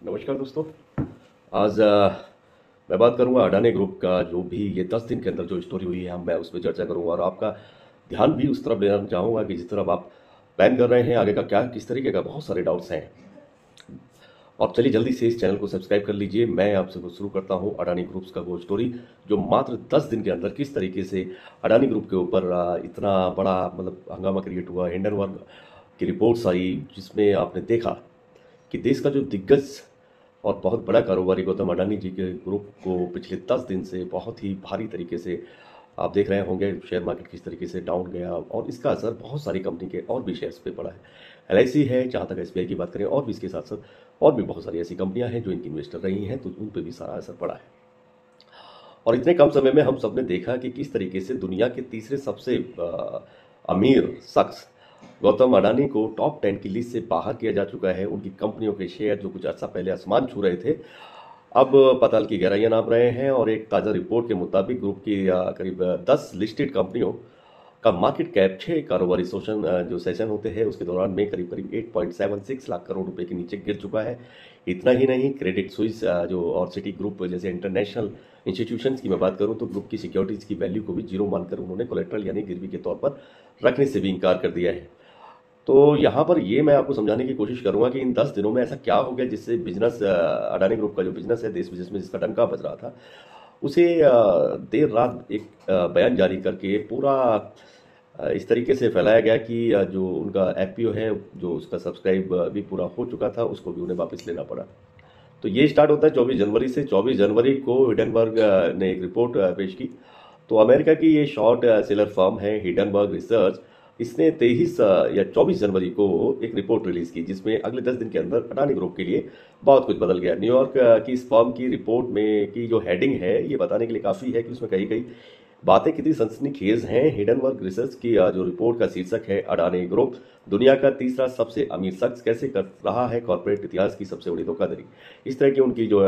नमस्कार दोस्तों। आज मैं बात करूंगा अडानी ग्रुप का जो भी ये 10 दिन के अंदर जो स्टोरी हुई है मैं उस पर चर्चा करूंगा और आपका ध्यान भी उस तरफ लेना चाहूंगा कि जिस तरफ आप प्लान कर रहे हैं आगे का क्या किस तरीके का बहुत सारे डाउट्स हैं। और चलिए जल्दी से इस चैनल को सब्सक्राइब कर लीजिए। मैं आपसे शुरू करता हूं अडानी ग्रुप्स का वो स्टोरी जो मात्र 10 दिन के अंदर किस तरीके से अडानी ग्रुप के ऊपर इतना बड़ा हंगामा क्रिएट हुआ। हिंडनबर्ग की रिपोर्ट्स आई जिसमें आपने देखा कि देश का जो दिग्गज और बहुत बड़ा कारोबारी गौतम अडानी जी के ग्रुप को पिछले 10 दिन से बहुत ही भारी तरीके से आप देख रहे होंगे शेयर मार्केट किस तरीके से डाउन गया और इसका असर बहुत सारी कंपनी के और भी शेयर्स पे पड़ा है। एलआईसी है, जहाँ तक एसबीआई की बात करें, और भी इसके साथ साथ और भी बहुत सारी ऐसी कंपनियां हैं जो इनकी इन्वेस्टर रही हैं, तो उन पर भी सारा असर पड़ा है। और इतने कम समय में हम सब ने देखा कि किस तरीके से दुनिया के तीसरे सबसे अमीर शख्स गौतम अडानी को टॉप 10 की लिस्ट से बाहर किया जा चुका है। उनकी कंपनियों के शेयर जो कुछ अर्सा पहले आसमान छू रहे थे अब पाताल की गहराइयां नाप रहे हैं। और एक ताज़ा रिपोर्ट के मुताबिक ग्रुप की करीब 10 लिस्टेड कंपनियों का मार्केट कैप 6 कारोबारी जो सेशन होते हैं उसके दौरान में करीब करीब 8.76 लाख करोड़ रुपए के नीचे गिर चुका है। इतना ही नहीं, क्रेडिट स्विस जो और सिटी ग्रुप जैसे इंटरनेशनल इंस्टीट्यूशंस की मैं बात करूं तो ग्रुप की सिक्योरिटीज की वैल्यू को भी जीरो मानकर उन्होंने कोलेट्रल यानी गिरवी के तौर पर रखने से भी इनकार कर दिया है। तो यहाँ पर ये मैं आपको समझाने की कोशिश करूंगा कि इन 10 दिनों में ऐसा क्या हो गया जिससे बिजनेस अडानी ग्रुप का जो बिजनेस है देश विदेश में जिसका डंका बज रहा था उसे देर रात एक बयान जारी करके पूरा इस तरीके से फैलाया गया कि जो उनका एफपीओ है जो उसका सब्सक्राइब भी पूरा हो चुका था उसको भी उन्हें वापस लेना पड़ा। तो ये स्टार्ट होता है 24 जनवरी से। 24 जनवरी को हिडनबर्ग ने एक रिपोर्ट पेश की। तो अमेरिका की ये शॉर्ट सेलर फर्म है हिडनबर्ग रिसर्च, इसने 23 या 24 जनवरी को एक रिपोर्ट रिलीज की जिसमें अगले 10 दिन के अंदर अडानी ग्रुप के लिए बहुत कुछ बदल गया। न्यूयॉर्क की इस फर्म की रिपोर्ट में की जो हेडिंग है ये बताने के लिए काफ़ी है कि उसमें कही गई बातें कितनी सनसनीखेज हैं। हिडनबर्ग रिसर्च की जो रिपोर्ट का शीर्षक है अडानी ग्रुप दुनिया का तीसरा सबसे अमीर शख्स कैसे कर रहा है कॉर्पोरेट इतिहास की सबसे बड़ी धोखाधड़ी। इस तरह की उनकी जो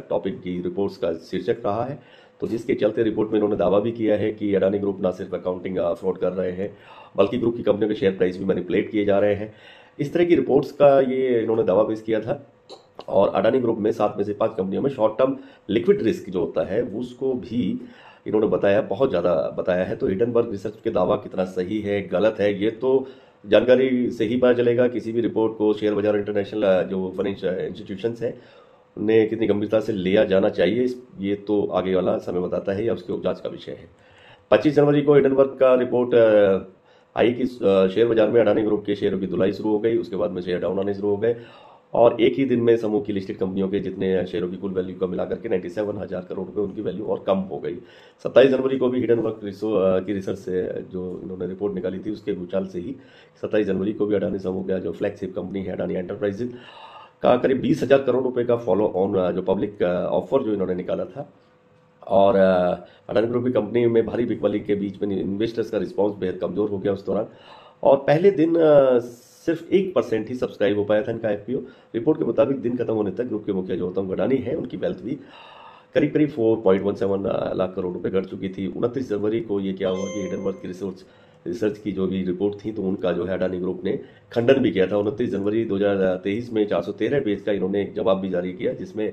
टॉपिक की रिपोर्ट्स का शीर्षक रहा है। तो जिसके चलते रिपोर्ट में इन्होंने दावा भी किया है कि अडानी ग्रुप ना सिर्फ अकाउंटिंग फ्रॉड कर रहे हैं बल्कि ग्रुप की कंपनियों के शेयर प्राइस भी मैनिपुलेट किए जा रहे हैं। इस तरह की रिपोर्ट्स का ये इन्होंने दावा पेश किया था। और अडानी ग्रुप में 7 में से 5 कंपनियों में शॉर्ट टर्म लिक्विड रिस्क जो होता है उसको भी इन्होंने बताया, बहुत ज़्यादा बताया है। तो हिडनबर्ग रिसर्च के दावा कितना सही है गलत है ये तो जानकारी से ही पता चलेगा। किसी भी रिपोर्ट को शेयर बाजार इंटरनेशनल जो फाइनेंशियल इंस्टीट्यूशंस है उन्हें कितनी गंभीरता से लिया जाना चाहिए ये तो आगे वाला समय बताता है या उसके जांच का विषय है। 25 जनवरी को हिडनबर्ग का रिपोर्ट आई कि शेयर बाजार में अडानी ग्रुप के शेयरों की धुलाई शुरू हो गई। उसके बाद में शेयर डाउन आने शुरू हो गए और एक ही दिन में समूह की लिस्टेड कंपनियों के जितने शेयरों की कुल वैल्यू का मिलाकर के 97,000 करोड़ रुपए उनकी वैल्यू और कम हो गई। 27 जनवरी को भी हिडनबर्ग की रिसर्च से जो इन्होंने रिपोर्ट निकाली थी उसके भूचाल से ही 27 जनवरी को भी अडानी समूह का जो फ्लैगशिप कंपनी है अडानी एंटरप्राइजेज का करीब 20,000 करोड़ रुपए का फॉलो ऑन जो पब्लिक ऑफर जो इन्होंने निकाला था। और अडानी ग्रुप की कंपनी में भारी बिकवाली के बीच में इन्वेस्टर्स का रिस्पांस बेहद कमजोर हो गया उस दौरान। और पहले दिन सिर्फ 1% ही सब्सक्राइब हो पाया था इनका एफपीओ। रिपोर्ट के मुताबिक दिन खत्म होने तक ग्रुप के मुखिया जो गौतम अडानी है उनकी वेल्थ भी करीब करीब 4.17 लाख करोड़ रुपए घट चुकी थी। 29 जनवरी को ये क्या हुआ कि हिडनबर्ग की रिसर्च की जो भी रिपोर्ट थी तो उनका जो है अडानी ग्रुप ने खंडन भी किया था। 29 जनवरी 2023 में 413 पेज का इन्होंने एक जवाब भी जारी किया जिसमें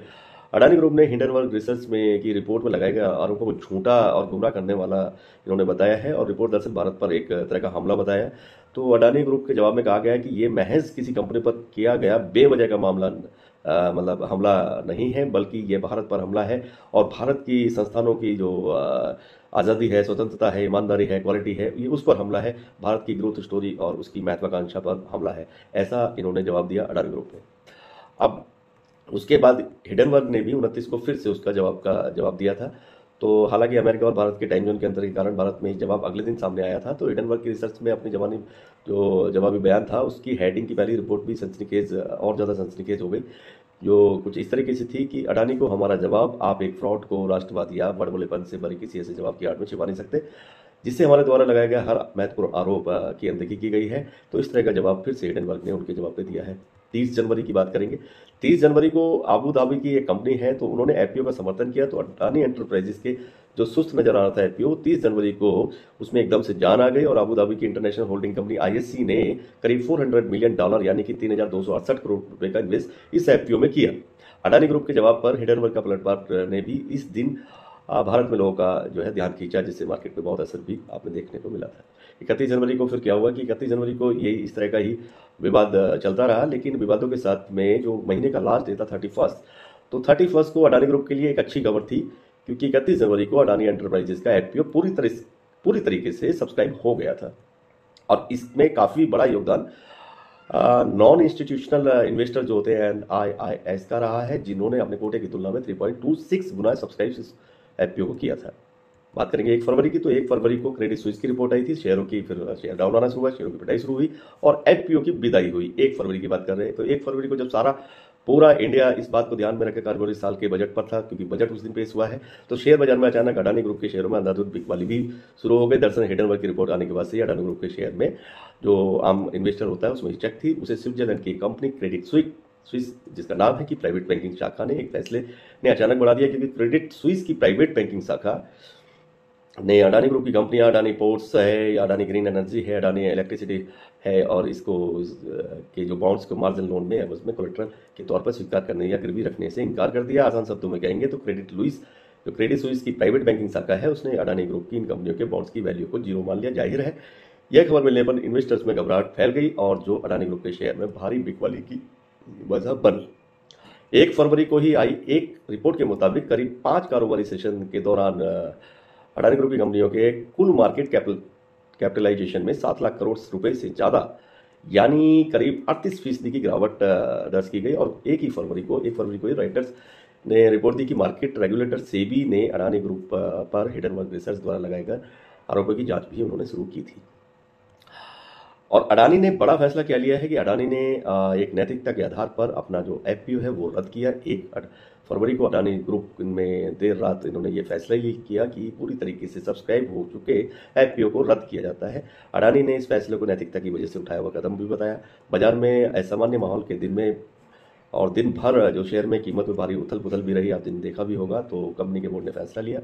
अडानी ग्रुप ने हिंडनबर्ग रिसर्च में की रिपोर्ट में लगाए गए आरोपों को झूठा और गुमराह करने वाला इन्होंने बताया है और रिपोर्ट दरअसल भारत पर एक तरह का हमला बताया। तो अडानी ग्रुप के जवाब में कहा गया है कि ये महज किसी कंपनी पर किया गया बेवजह का मामला हमला नहीं है बल्कि ये भारत पर हमला है और भारत की संस्थानों की जो आज़ादी है, स्वतंत्रता है, ईमानदारी है, क्वालिटी है, ये उस पर हमला है। भारत की ग्रोथ स्टोरी और उसकी महत्वाकांक्षा पर हमला है, ऐसा इन्होंने जवाब दिया अडानी ग्रुप ने। अब उसके बाद हिडनबर्ग ने भी 29 को फिर से उसका जवाब दिया था। तो हालांकि अमेरिका और भारत के टाइम जोन के अंतर के कारण भारत में जवाब अगले दिन सामने आया था। तो हिडनबर्ग की रिसर्च में अपनी जो जवाबी बयान था उसकी हेडिंग की पहली रिपोर्ट भी सनसनीखेज और ज़्यादा सनसनीखेज हो गई जो कुछ इस तरीके से थी कि अडानी को हमारा जवाब, आप एक फ्रॉड को राष्ट्रवादी या बड़बोलेपन से भरे किसी ऐसे जवाब की आड़ में छिपा नहीं सकते जिससे हमारे द्वारा लगाया गया हर महत्वपूर्ण आरोप की अनदेखी की गई है। तो इस तरह का जवाब फिर से हिडनबर्ग ने उनके जवाब पे दिया है। 30 जनवरी की बात करेंगे। 30 जनवरी को आबू धाबी की एक कंपनी है तो उन्होंने एफपीओ का समर्थन किया। तो अडानी एंटरप्राइजेस के जो सुस्त नजर आ रहा था एफपीओ 30 जनवरी को उसमें एकदम से जान आ गई और आबू धाबी की इंटरनेशनल होल्डिंग कंपनी आईएससी ने करीब $400 मिलियन यानी कि $3,268 करोड़ रुपए का इन्वेस्ट इस एफपीओ में किया। अडानी ग्रुप के जवाब पर हिंडनबर्ग का पलटवार ने भी इस दिन भारत में लोगों का जो है ध्यान खींचा, जिससे मार्केट पे बहुत असर भी आपने देखने को मिला था। 31 जनवरी को फिर क्या हुआ कि 31 जनवरी को ये इस तरह का ही विवाद चलता रहा, लेकिन विवादों के साथ में जो महीने का लास्ट डे था 31, तो 31 को अडानी ग्रुप के लिए एक अच्छी खबर थी, क्योंकि 31 जनवरी को अडानी एंटरप्राइजेस का IPO पूरी तरीके से सब्सक्राइब हो गया था। और इसमें काफ़ी बड़ा योगदान नॉन इंस्टीट्यूशनल इन्वेस्टर जो होते हैं NIIS का रहा है, जिन्होंने अपने कोटे की तुलना में 3.26 गुना सब्सक्राइब IPO को किया था। बात करेंगे 1 फरवरी की, तो 1 फरवरी को क्रेडिट स्विस की रिपोर्ट आई थी, शेयरों की फिर शेयर डाउन आना शुरू हुआ, शेयरों की पिटाई शुरू हुई और IPO की विदाई हुई। 1 फरवरी की बात कर रहे हैं, तो 1 फरवरी को जब सारा पूरा इंडिया इस बात को ध्यान में रखकर कार्बोरी साल के बजट पर था, क्योंकि बजट उस दिन पेश हुआ है, तो शेयर बाजार में अचानक अडानी ग्रुप के शेयरों में अंधाधुंध बिकवाली भी शुरू हो गई। दरअसल हिंडनबर्ग की रिपोर्ट आने के बाद से अडानी ग्रुप के शेयर में जो आम इन्वेस्टर होता है उसमें चेक थी। उसे स्विट्जरलैंड की कंपनी क्रेडिट स्विस, जिसका नाम है कि प्राइवेट बैंकिंग शाखा ने एक फैसले ने अचानक बढ़ा दिया, क्योंकि क्रेडिट स्विस की प्राइवेट बैंकिंग शाखा ने अडानी ग्रुप की कंपनियां, अडानी पोर्ट्स है, अडानी ग्रीन एनर्जी है, अडानी इलेक्ट्रिसिटी है, और इसको के जो बॉन्ड्स को मार्जिन लोन में एवज में कोलेटरल के तौर पर स्वीकार करने या गिरवी रखने से इनकार कर दिया। आसान शब्दों में कहेंगे तो क्रेडिट स्विस की प्राइवेट बैंकिंग शाखा है, उसने अडानी ग्रुप की इन कंपनियों के बॉन्ड्स की वैल्यू को जीरो मान लिया। जाहिर है यह खबर मिलने पर इन्वेस्टर्स में घबराहट फैल गई और जो अडानी ग्रुप के शेयर में भारी बिकवाली की वजह बनी। 1 फरवरी को ही आई एक रिपोर्ट के मुताबिक करीब 5 कारोबारी सेशन के दौरान अडानी ग्रुप की कंपनियों के कुल मार्केट कैपिटलाइजेशन में 7 लाख करोड़ रुपए से ज़्यादा, यानी करीब 38% की गिरावट दर्ज की गई। और 1 फरवरी को ही रॉयटर्स ने रिपोर्ट दी कि मार्केट रेगुलेटर सेबी ने अडानी ग्रुप पर हिंडनबर्ग रिसर्च द्वारा लगाए गए आरोपों की जांच भी उन्होंने शुरू की थी। और अडानी ने बड़ा फैसला क्या लिया है कि अडानी ने एक नैतिकता के आधार पर अपना जो IPO है वो रद्द किया। 1 फरवरी को अडानी ग्रुप में देर रात इन्होंने ये फैसला ही किया कि पूरी तरीके से सब्सक्राइब हो चुके IPO को रद्द किया जाता है। अडानी ने इस फैसले को नैतिकता की वजह से उठाया हुआ कदम भी बताया। बाजार में असामान्य माहौल के दिन में और दिन भर जो शेयर में कीमत में भारी उथल पुथल भी रही, आप दिन देखा भी होगा, तो कंपनी के बोर्ड ने फैसला लिया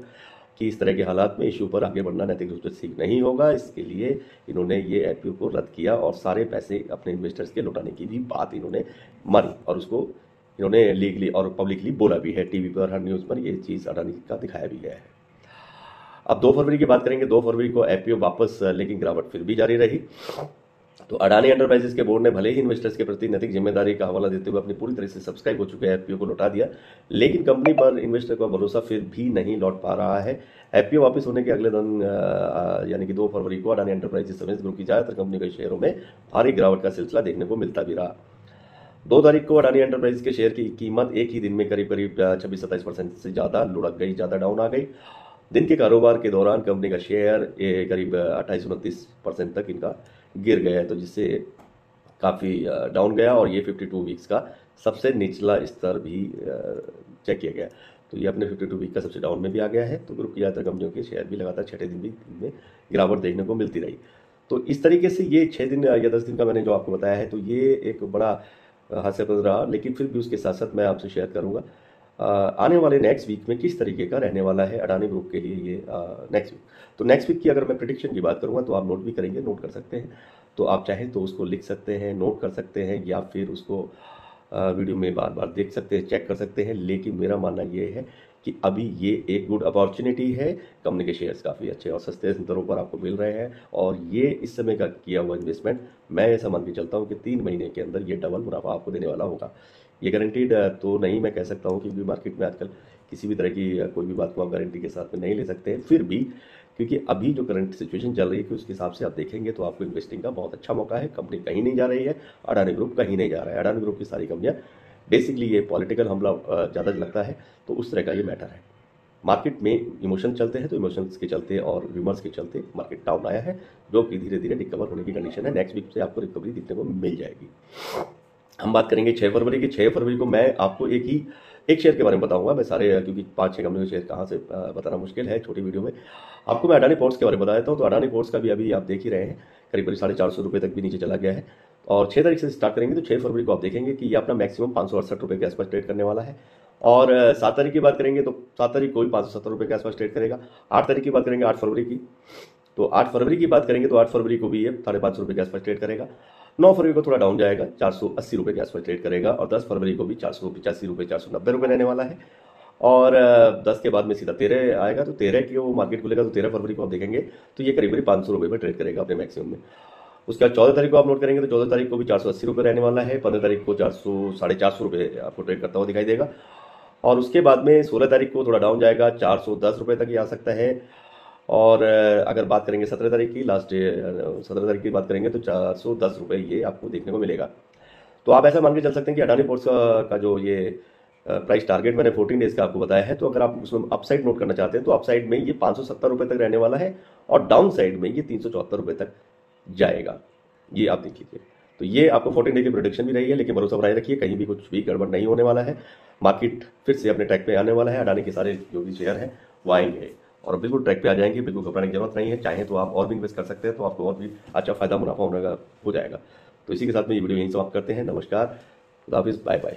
कि इस तरह के हालात में इशू पर आगे बढ़ना नैतिक रूप से ठीक नहीं होगा। इसके लिए इन्होंने ये IPO को रद्द किया और सारे पैसे अपने इन्वेस्टर्स के लौटाने की भी बात इन्होंने मानी और उसको इन्होंने लीगली और पब्लिकली बोला भी है। टीवी पर, हर न्यूज़ पर ये चीज़ अडानी का दिखाया भी गया है। अब 2 फरवरी की बात करेंगे। 2 फरवरी को IPO वापस, लेकिन गिरावट फिर भी जारी रही। तो अडानी एंटरप्राइजेस के बोर्ड ने भले ही इन्वेस्टर्स के प्रति नैतिक जिम्मेदारी का हवाला देते हुए अपनी पूरी तरह से सब्सक्राइब हो चुके IPO को लौटा दिया, लेकिन कंपनी पर इन्वेस्टर का भरोसा फिर भी नहीं लौट पा रहा है। IPO वापस होने के अगले दिन यानी कि 2 फरवरी को अडानी एंटरप्राइजेस समेत ग्रुप की ज़्यादातर कंपनी के शेयरों में भारी गिरावट का सिलसिला देखने को मिलता भी रहा। 2 तारीख को अडानी एंटरप्राइजेस के शेयर की कीमत एक ही दिन में करीब 26-27% से ज़्यादा लुढ़क गई, ज़्यादा डाउन आ गई। दिन के कारोबार के दौरान कंपनी का शेयर करीब 28-29% तक इनका गिर गया है, तो जिससे काफ़ी डाउन गया और ये 52 वीक्स का सबसे निचला स्तर भी चेक किया गया। तो ये अपने 52 वीक का सबसे डाउन में भी आ गया है। तो ग्रुप की ज़्यादातर कंपनियों के शेयर भी लगातार 6 दिन भी में गिरावट देखने को मिलती रही। तो इस तरीके से ये 6 दिन या 10 दिन का मैंने जो आपको बताया है, तो ये एक बड़ा हास्यास्पद रहा, लेकिन फिर भी उसके साथ साथ मैं आपसे शेयर करूँगा आने वाले नेक्स्ट वीक में किस तरीके का रहने वाला है अडानी ग्रुप के लिए ये नेक्स्ट वीक। तो नेक्स्ट वीक की अगर मैं प्रेडिक्शन की बात करूँगा तो आप नोट भी करेंगे, नोट कर सकते हैं, तो आप चाहें तो उसको लिख सकते हैं, नोट कर सकते हैं, या फिर उसको वीडियो में बार बार देख सकते हैं, चेक कर सकते हैं। लेकिन मेरा मानना ये है कि अभी ये एक गुड अपॉर्चुनिटी है। कंपनी के शेयर्स काफ़ी अच्छे और सस्ते दरों पर आपको मिल रहे हैं, और ये इस समय का किया हुआ इन्वेस्टमेंट मैं ऐसा मान के चलता हूँ कि 3 महीने के अंदर ये डबल मुनाफा आपको देने वाला होगा। ये गारंटीड तो नहीं मैं कह सकता हूँ, क्योंकि मार्केट में आजकल किसी भी तरह की कोई भी बात को आप गारंटी के साथ में नहीं ले सकते हैं। फिर भी क्योंकि अभी जो करंट सिचुएशन चल रही है कि उसके हिसाब से आप देखेंगे तो आपको इन्वेस्टिंग का बहुत अच्छा मौका है। कंपनी कहीं नहीं जा रही है, अडानी ग्रुप कहीं नहीं जा रहा है। अडानी ग्रुप की सारी कंपनियां बेसिकली ये पॉलिटिकल हमला ज़्यादा लगता है, तो उस तरह का ये मैटर है। मार्केट में इमोशन चलते हैं, तो इमोशंस के चलते और रूमर्स के चलते मार्केट डाउन आया है, जो कि धीरे धीरे रिकवर होने की कंडीशन है। नेक्स्ट वीक से आपको रिकवरी देखने को मिल जाएगी। हम बात करेंगे 6 फरवरी की। 6 फरवरी को मैं आपको एक शेयर के बारे में बताऊंगा। मैं सारे, क्योंकि 5-6 कंपनियों के शेयर कहाँ से बताना मुश्किल है छोटी वीडियो में, आपको मैं अडानी पोर्ट्स के बारे में बता देता हूँ। तो अडानी पोर्ट्स का भी अभी आप देख ही रहे हैं, करीब 450 रुपये तक भी नीचे चला गया है। और 6 तारीख से स्टार्ट करेंगे, तो 6 फरवरी को आप देखेंगे कि ये अपना मैक्सिमम 568 रुपये के आसपास ट्रेड करने वाला है। और 7 तारीख की बात करेंगे तो 7 तारीख को भी 570 रुपये के आसपास ट्रेड करेगा। 8 तारीख की बात करेंगे 8 फरवरी की, तो 8 फरवरी की बात करेंगे तो 8 फरवरी को भी ये 550 रुपये के आसपास ट्रेड करेगा। 9 फरवरी को थोड़ा डाउन जाएगा, 480 रुपये के आसपास ट्रेड करेगा और 10 फरवरी को भी 485 रुपये 490 रुपये रहने वाला है। और 10 के बाद में सीधा 13 आएगा, तो 13 की वो मार्केट खुलेगा तो 13 फरवरी को आप देखेंगे तो ये करीब 500 रुपये में ट्रेड करेगा अपने मैक्सिमम में। उसके बाद 14 तारीख को आप नोट करेंगे तो 14 तारीख को भी 480 रुपये रहने वाला है। 15 तारीख को 400-450 रुपये आपको ट्रेड करता हुआ दिखाई देगा। और उसके बाद में 16 तारीख को थोड़ा डाउन जाएगा, 410 रुपये तक ये आ सकता है। और अगर बात करेंगे 17 तारीख की, लास्ट 17 तारीख की बात करेंगे तो 410 रुपये ये आपको देखने को मिलेगा। तो आप ऐसा मान के चल सकते हैं कि अडानी पोर्ट्स का जो ये प्राइस टारगेट मैंने 14 डेज का आपको बताया है, तो अगर आप उसमें अपसाइड नोट करना चाहते हैं तो अपसाइड में ये 570 रुपये तक रहने वाला है और डाउन साइड में ये 374 रुपये तक जाएगा। ये आप देख लीजिए। तो ये आपको 14 डे की प्रोडिक्शन भी रही है, लेकिन भरोसा बनाए रखिए, कहीं भी कुछ भी गड़बड़ नहीं होने वाला है। मार्केट फिर से अपने ट्रैक पे आने वाला है। अडानी के सारे जो भी शेयर हैं वो आएंगे और बिल्कुल ट्रैक पे आ जाएंगे, बिल्कुल घबराने की जरूरत नहीं है। चाहे तो आप और भी इन्वेस्ट कर सकते हैं, तो आपको और भी अच्छा फायदा मुनाफा हो जाएगा। तो इसी के साथ में ये वीडियो यहीं समाप्त करते हैं। नमस्कार, खुदा हाफिज़, बाय बाय।